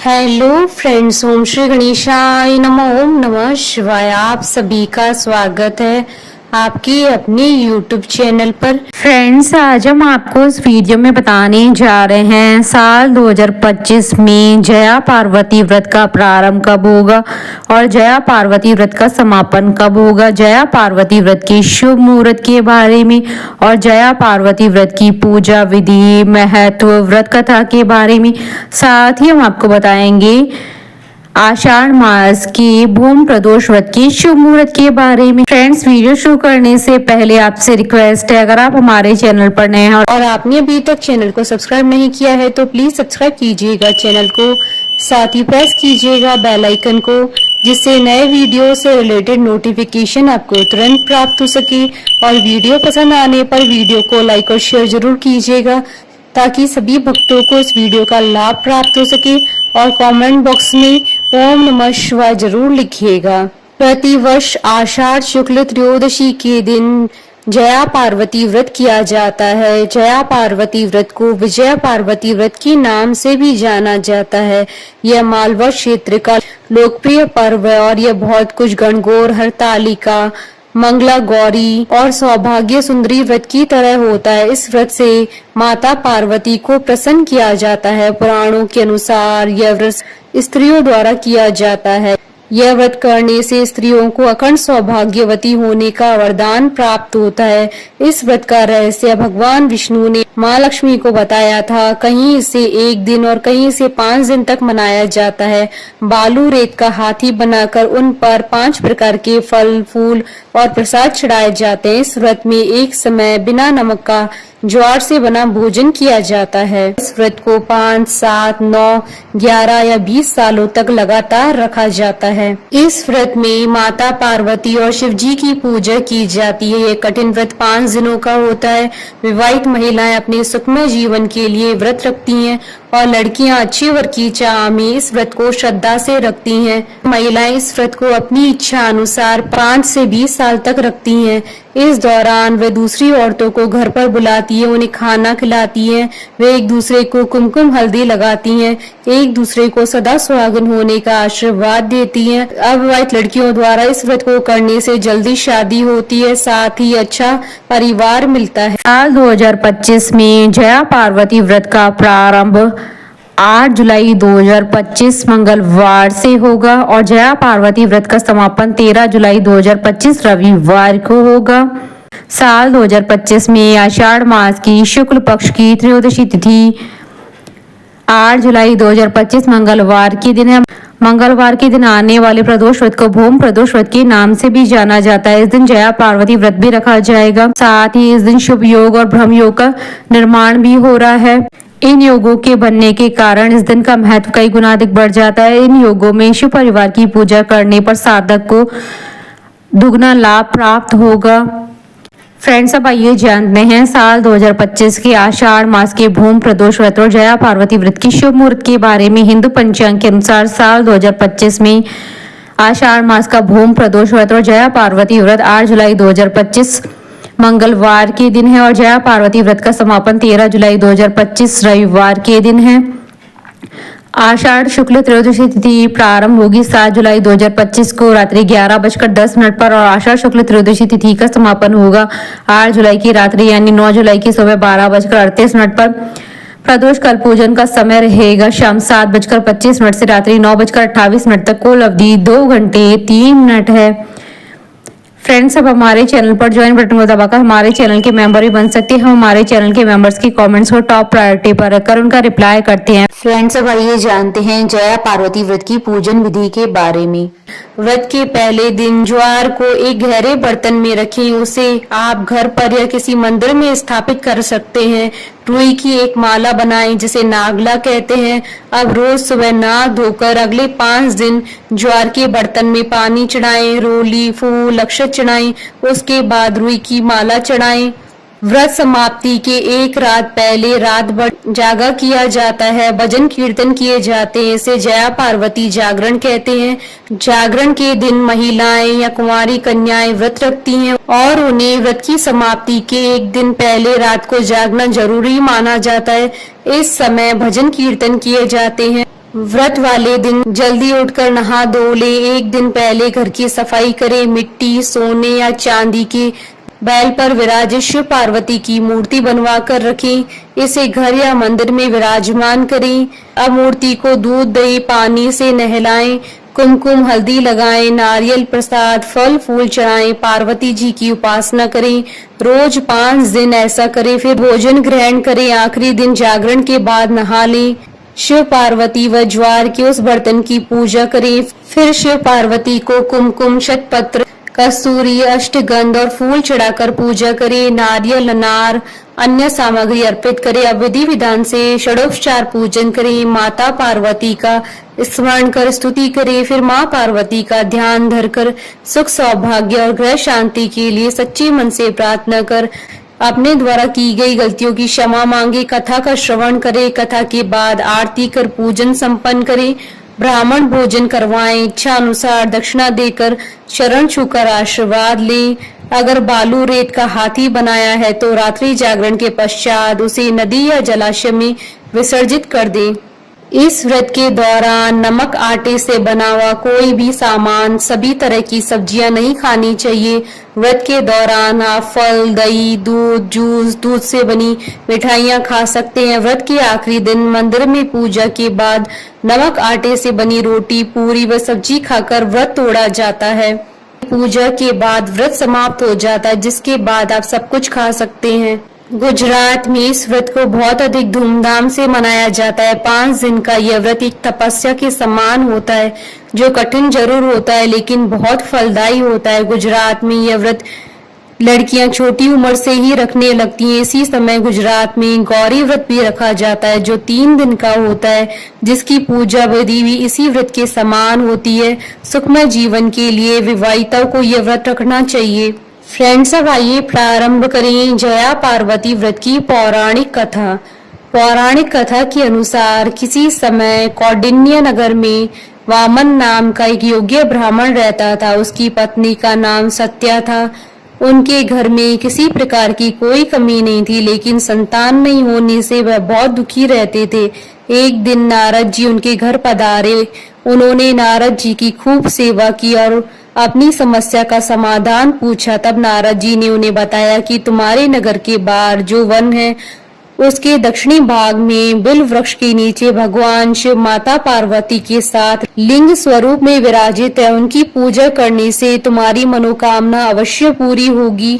Hello friends, ओम श्री गणेशाय नमः। ओम नमः शिवाय। आप सभी का स्वागत है आपकी अपने यूट्यूब चैनल पर। फ्रेंड्स, आज हम आपको इस वीडियो में बताने जा रहे हैं साल 2025 में जया पार्वती व्रत का प्रारंभ कब होगा और जया पार्वती व्रत का समापन कब होगा, जया पार्वती व्रत के शुभ मुहूर्त के बारे में और जया पार्वती व्रत की पूजा विधि, महत्व, व्रत कथा के बारे में। साथ ही हम आपको बताएंगे आषाढ़ मास की भूम प्रदोष व्रत की शुभ मुहूर्त के बारे में। फ्रेंड्स, वीडियो शुरू करने से पहले आपसे रिक्वेस्ट है, अगर आप हमारे चैनल पर नए हैं और आपने अभी तक चैनल को सब्सक्राइब नहीं किया है तो प्लीज सब्सक्राइब कीजिएगा चैनल को, साथ ही प्रेस कीजिएगा बेल आइकन को, जिससे नए वीडियो से रिलेटेड नोटिफिकेशन आपको तुरंत प्राप्त हो सके। और वीडियो पसंद आने पर वीडियो को लाइक और शेयर जरूर कीजिएगा ताकि सभी भक्तों को इस वीडियो का लाभ प्राप्त हो सके। और कमेंट बॉक्स में ओम नमः शिवाय जरूर लिखिएगा। प्रतिवर्ष आषाढ़ शुक्ल त्रयोदशी के दिन जया पार्वती व्रत किया जाता है। जया पार्वती व्रत को विजया पार्वती व्रत के नाम से भी जाना जाता है। यह मालवा क्षेत्र का लोकप्रिय पर्व है और यह बहुत कुछ गणगौर, हरतालिका, मंगला गौरी और सौभाग्य सुंदरी व्रत की तरह होता है। इस व्रत से माता पार्वती को प्रसन्न किया जाता है। पुराणों के अनुसार यह व्रत स्त्रियों द्वारा किया जाता है। यह व्रत करने से स्त्रियों को अखंड सौभाग्यवती होने का वरदान प्राप्त होता है। इस व्रत का रहस्य भगवान विष्णु ने माँ लक्ष्मी को बताया था। कहीं इसे 1 दिन और कहीं इसे 5 दिन तक मनाया जाता है। बालू रेत का हाथी बनाकर उन पर 5 प्रकार के फल, फूल और प्रसाद चढ़ाए जाते हैं। इस व्रत में एक समय बिना नमक का ज्वार से बना भोजन किया जाता है। इस व्रत को 5, 7, 9, 11 या 20 सालों तक लगातार रखा जाता है। इस व्रत में माता पार्वती और शिव जी की पूजा की जाती है। यह कठिन व्रत 5 दिनों का होता है। विवाहित महिलाएं अपने सुखमय जीवन के लिए व्रत रखती हैं और लड़कियां अच्छे वर की चाह में इस व्रत को श्रद्धा से रखती हैं। महिलाएं इस व्रत को अपनी इच्छा अनुसार 5 से 20 साल तक रखती हैं। इस दौरान वे दूसरी औरतों को घर पर बुलाती है, उन्हें खाना खिलाती हैं। वे एक दूसरे को कुमकुम हल्दी लगाती हैं, एक दूसरे को सदा सुहागन होने का आशीर्वाद देती हैं। अविवाहित लड़कियों द्वारा इस व्रत को करने से जल्दी शादी होती है, साथ ही अच्छा परिवार मिलता है। साल 2025 में जया पार्वती व्रत का प्रारंभ 8 जुलाई 2025 मंगलवार से होगा और जया पार्वती व्रत का समापन 13 जुलाई 2025 रविवार को होगा। साल 2025 में आषाढ़ मास की शुक्ल पक्ष की त्रयोदशी तिथि 8 जुलाई 2025 मंगलवार के दिन है। मंगलवार के दिन आने वाले प्रदोष व्रत को भूम प्रदोष व्रत के नाम से भी जाना जाता है। इस दिन जया पार्वती व्रत भी रखा जाएगा। साथ ही इस दिन शुभ योग और ब्रह्म योग का निर्माण भी हो रहा है। इन योगों के बनने के कारण इस दिन का महत्व कई गुना अधिक बढ़ जाता है। इन योगों में शिव परिवार की पूजा करने पर साधक को दुगना लाभ प्राप्त होगा। फ्रेंड्स, अब आइए जानते हैं साल 2025 के आषाढ़ मास के भूम प्रदोष व्रत और जया पार्वती व्रत की शुभ मुहूर्त के बारे में। हिंदू पंचांग के अनुसार साल 2025 में आषाढ़ मास का भूम प्रदोष व्रत और जया पार्वती व्रत 8 जुलाई 2025 मंगलवार के दिन है और जया पार्वती व्रत का समापन 13 जुलाई 2025 रविवार के दिन है। आषाढ़ शुक्ल त्रयोदशी तिथि प्रारंभ होगी 7 जुलाई 2025 को रात्रि 11:10 पर और आषाढ़ शुक्ल त्रयोदशी तिथि का समापन होगा 8 जुलाई की रात्रि यानी 9 जुलाई की सुबह 12:38 पर। प्रदोष काल पूजन का समय रहेगा शाम 7:25 से रात्रि 9:28 तक। कुल अवधि 2 घंटे 3 मिनट है। फ्रेंड्स, अब हमारे चैनल पर ज्वाइन बटन को दबाकर हमारे चैनल के मेंबर भी बन सकते हैं। हम हमारे चैनल के मेंबर्स की कमेंट्स को टॉप प्रायोरिटी पर रखकर उनका रिप्लाई करते हैं। फ्रेंड्स, अब आइए जानते हैं जया पार्वती व्रत की पूजन विधि के बारे में। व्रत के पहले दिन ज्वार को एक गहरे बर्तन में रखें। उसे आप घर पर या किसी मंदिर में स्थापित कर सकते हैं। रुई की एक माला बनाएं जिसे नागला कहते हैं। अब रोज सुबह नहा धोकर अगले 5 दिन ज्वार के बर्तन में पानी चढ़ाएं, रोली, फूल, अक्षत चढ़ाएं। उसके बाद रुई की माला चढ़ाएं। व्रत समाप्ति के एक रात पहले रात भर जागा किया जाता है। भजन कीर्तन किए जाते हैं। इसे जया पार्वती जागरण कहते हैं। जागरण के दिन महिलाएं या कुंवारी कन्याएं व्रत रखती हैं और उन्हें व्रत की समाप्ति के एक दिन पहले रात को जागना जरूरी माना जाता है। इस समय भजन कीर्तन किए जाते हैं। व्रत वाले दिन जल्दी उठकर नहा धो ले। एक दिन पहले घर की सफाई करें। मिट्टी, सोने या चांदी के बैल पर विराजित शिव पार्वती की मूर्ति बनवा कर रखें। इसे घर या मंदिर में विराजमान करें। अब मूर्ति को दूध, दही, पानी से नहलाएं। कुमकुम, हल्दी लगाएं। नारियल, प्रसाद, फल फूल चढ़ाएं। पार्वती जी की उपासना करें। रोज 5 दिन ऐसा करें, फिर भोजन ग्रहण करें। आखिरी दिन जागरण के बाद नहा लें। शिव पार्वती व ज्वार के उस बर्तन की पूजा करें। फिर शिव पार्वती को कुमकुम, शतपत्र, कस्तूरी, अष्टगंध और फूल चढ़ाकर पूजा करें। नारियल, अनार, अन्य सामग्री अर्पित करें। अब विधि विधान से षडोपचार पूजन करें। माता पार्वती का स्मरण कर स्तुति करें। फिर माँ पार्वती का ध्यान धरकर सुख, सौभाग्य और गृह शांति के लिए सच्चे मन से प्रार्थना कर अपने द्वारा की गई गलतियों की क्षमा मांगे। कथा का श्रवण करें। कथा के बाद आरती कर पूजन संपन्न करें। ब्राह्मण भोजन करवाएं। इच्छा अनुसार दक्षिणा देकर चरण छूकर आशीर्वाद लें। अगर बालू रेत का हाथी बनाया है तो रात्रि जागरण के पश्चात उसे नदी या जलाशय में विसर्जित कर दें। इस व्रत के दौरान नमक, आटे से बना हुआ कोई भी सामान, सभी तरह की सब्जियां नहीं खानी चाहिए। व्रत के दौरान आप फल, दही, दूध, जूस, दूध से बनी मिठाइयां खा सकते हैं। व्रत के आखिरी दिन मंदिर में पूजा के बाद नमक, आटे से बनी रोटी, पूरी व सब्जी खाकर व्रत तोड़ा जाता है। पूजा के बाद व्रत समाप्त हो जाता है, जिसके बाद आप सब कुछ खा सकते हैं। गुजरात में इस व्रत को बहुत अधिक धूमधाम से मनाया जाता है। 5 दिन का यह व्रत एक तपस्या के समान होता है, जो कठिन जरूर होता है लेकिन बहुत फलदायी होता है। गुजरात में यह व्रत लड़कियां छोटी उम्र से ही रखने लगती हैं। इसी समय गुजरात में गौरी व्रत भी रखा जाता है, जो 3 दिन का होता है, जिसकी पूजा विधि भी इसी व्रत के समान होती है। सुखमय जीवन के लिए विवाहिताओं को यह व्रत रखना चाहिए। फ्रेंड्स, अब आइए प्रारंभ करें जया पार्वती व्रत की पौराणिक कथा। पौराणिक कथा के अनुसार किसी समय कौंडिन्य नगर में वामन नाम का एक योग्य ब्राह्मण रहता था। उसकी पत्नी का नाम सत्या था। उनके घर में किसी प्रकार की कोई कमी नहीं थी, लेकिन संतान नहीं होने से वह बहुत दुखी रहते थे। एक दिन नारद जी उनके घर पधारे। उन्होंने नारद जी की खूब सेवा की और अपनी समस्या का समाधान पूछा। तब नारद जी ने उन्हें बताया कि तुम्हारे नगर के बाहर जो वन है, उसके दक्षिणी भाग में बिल वृक्ष के नीचे भगवान शिव माता पार्वती के साथ लिंग स्वरूप में विराजित है। उनकी पूजा करने से तुम्हारी मनोकामना अवश्य पूरी होगी।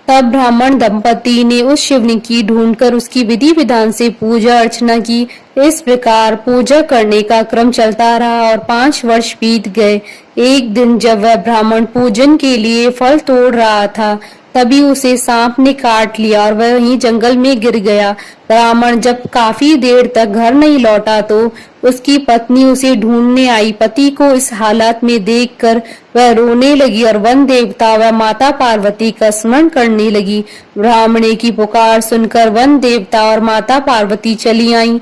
तब ब्राह्मण दंपति ने उस शिवलिंग की ढूंढकर उसकी विधि विधान से पूजा अर्चना की। इस प्रकार पूजा करने का क्रम चलता रहा और 5 वर्ष बीत गए। एक दिन जब वह ब्राह्मण पूजन के लिए फल तोड़ रहा था, तभी उसे सांप ने काट लिया और वह वहीं जंगल में गिर गया। ब्राह्मण जब काफी देर तक घर नहीं लौटा तो उसकी पत्नी उसे ढूंढने आई। पति को इस हालत में देखकर वह रोने लगी और वन देवता व माता पार्वती का स्मरण करने लगी। ब्राह्मणे की पुकार सुनकर वन देवता और माता पार्वती चली आईं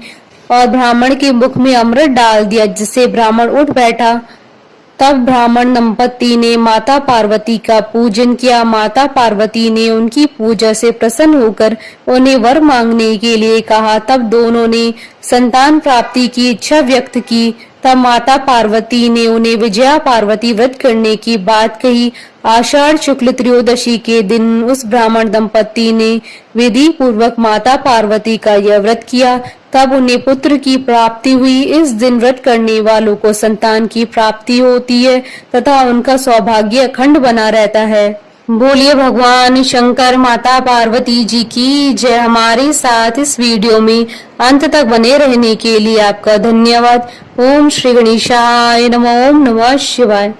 और ब्राह्मण के मुख में अमृत डाल दिया, जिससे ब्राह्मण उठ बैठा। तब ब्राह्मण दंपति ने माता पार्वती का पूजन किया। माता पार्वती ने उनकी पूजा से प्रसन्न होकर उन्हें वर मांगने के लिए कहा। तब दोनों ने संतान प्राप्ति की इच्छा व्यक्त की। तब माता पार्वती ने उन्हें विजया पार्वती व्रत करने की बात कही। आषाढ़ शुक्ल त्रयोदशी के दिन उस ब्राह्मण दंपति ने विधि पूर्वक माता पार्वती का यह व्रत किया। तब उन्हें पुत्र की प्राप्ति हुई। इस दिन व्रत करने वालों को संतान की प्राप्ति होती है तथा उनका सौभाग्य अखंड बना रहता है। बोलिए भगवान शंकर माता पार्वती जी की जय। हमारे साथ इस वीडियो में अंत तक बने रहने के लिए आपका धन्यवाद। ओम श्री गणेशाय नमः। ओम नमः शिवाय।